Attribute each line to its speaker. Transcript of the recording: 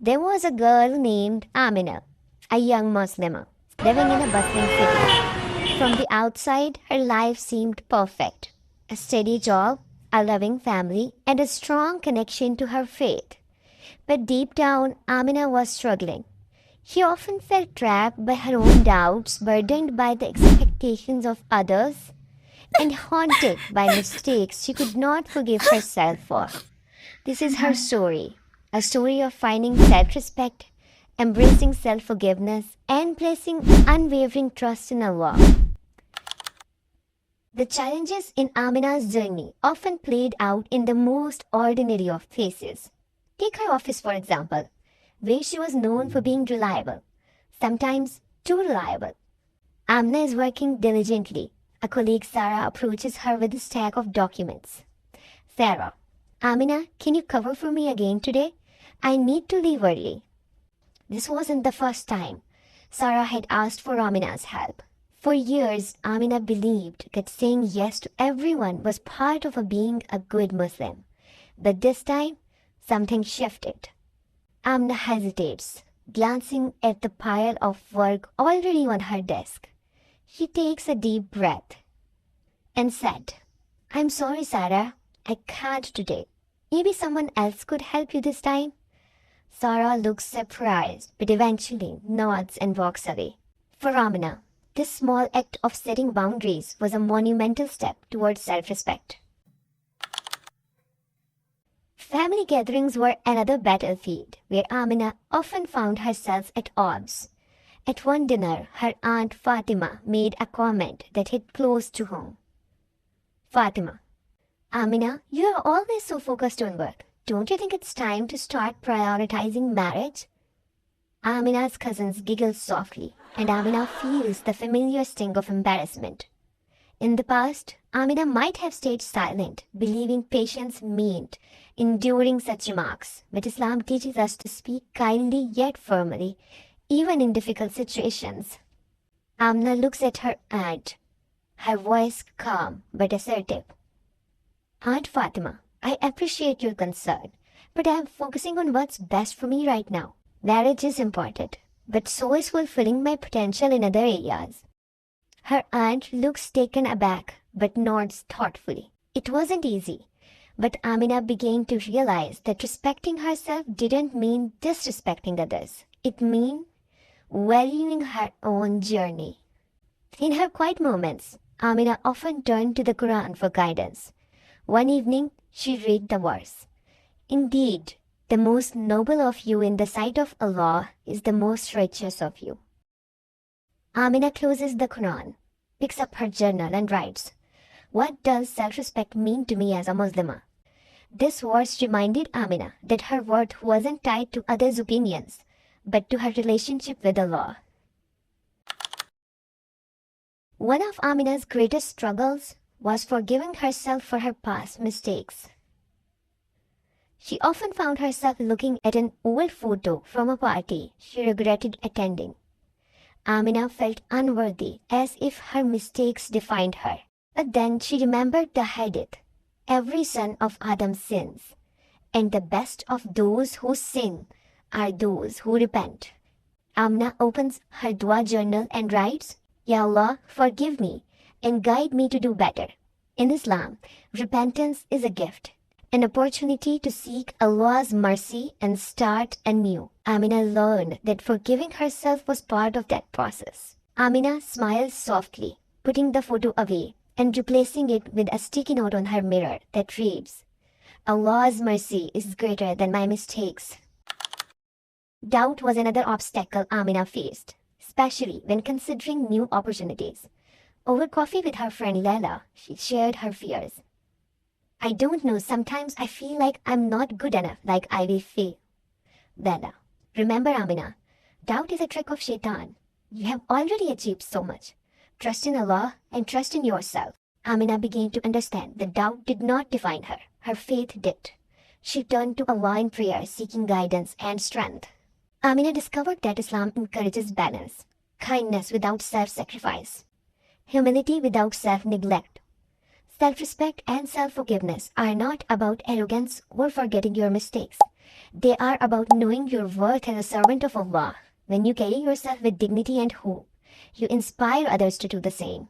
Speaker 1: There was a girl named Amina, a young Muslimah, living in a bustling city. From the outside, her life seemed perfect. A steady job, a loving family, and a strong connection to her faith. But deep down, Amina was struggling. She often felt trapped by her own doubts, burdened by the expectations of others, and haunted by mistakes she could not forgive herself for. This is her story, a story of finding self respect, embracing self forgiveness, and placing unwavering trust in Allah. The challenges in Amina's journey often played out in the most ordinary of faces. Take her office, for example, where she was known for being reliable, sometimes too reliable. Amina is working diligently. A colleague, Sarah, approaches her with a stack of documents. Sarah, Amina, can you cover for me again today? I need to leave early. This wasn't the first time Sarah had asked for Amina's help. For years, Amina believed that saying yes to everyone was part of being a good Muslim. But this time, something shifted. Amina hesitates, glancing at the pile of work already on her desk. She takes a deep breath and said, I'm sorry, Sarah. I can't today. Maybe someone else could help you this time? Sarah looks surprised, but eventually nods and walks away. For Amina, this small act of setting boundaries was a monumental step towards self-respect. Family gatherings were another battlefield where Amina often found herself at odds. At one dinner, her aunt Fatima made a comment that hit close to home. Fatima, Amina, you are always so focused on work. Don't you think it's time to start prioritizing marriage? Amina's cousins giggle softly, and Amina feels the familiar sting of embarrassment. In the past, Amina might have stayed silent, believing patience meant enduring such remarks. But Islam teaches us to speak kindly yet firmly, even in difficult situations. Amina looks at her aunt, her voice calm but assertive. Aunt Fatima, I appreciate your concern, but I am focusing on what's best for me right now. Marriage is important, but so is fulfilling my potential in other areas. Her aunt looks taken aback, but nods thoughtfully. It wasn't easy, but Amina began to realize that respecting herself didn't mean disrespecting others. It meant valuing her own journey. In her quiet moments, Amina often turned to the Quran for guidance. One evening, she read the verse, Indeed, the most noble of you in the sight of Allah is the most righteous of you. Amina closes the Quran, picks up her journal and writes, What does self-respect mean to me as a Muslimah? This verse reminded Amina that her worth wasn't tied to others' opinions, but to her relationship with Allah. One of Amina's greatest struggles was forgiving herself for her past mistakes. She often found herself looking at an old photo from a party she regretted attending. Amina felt unworthy, as if her mistakes defined her. But then she remembered the hadith, every son of Adam sins, and the best of those who sin are those who repent. Amina opens her dua journal and writes, Ya Allah, forgive me and guide me to do better. In Islam, repentance is a gift, an opportunity to seek Allah's mercy and start anew. Amina learned that forgiving herself was part of that process. Amina smiled softly, putting the photo away and replacing it with a sticky note on her mirror that reads, Allah's mercy is greater than my mistakes. Doubt was another obstacle Amina faced, especially when considering new opportunities. Over coffee with her friend Leila, she shared her fears. I don't know, sometimes I feel like I'm not good enough, like I will fail. Leila, remember Amina, doubt is a trick of shaitan. You have already achieved so much. Trust in Allah and trust in yourself. Amina began to understand that doubt did not define her. Her faith did. She turned to Allah in prayer, seeking guidance and strength. Amina discovered that Islam encourages balance, kindness without self-sacrifice, humility without self-neglect. Self-respect and self-forgiveness are not about arrogance or forgetting your mistakes. They are about knowing your worth as a servant of Allah. When you carry yourself with dignity and hope, you inspire others to do the same.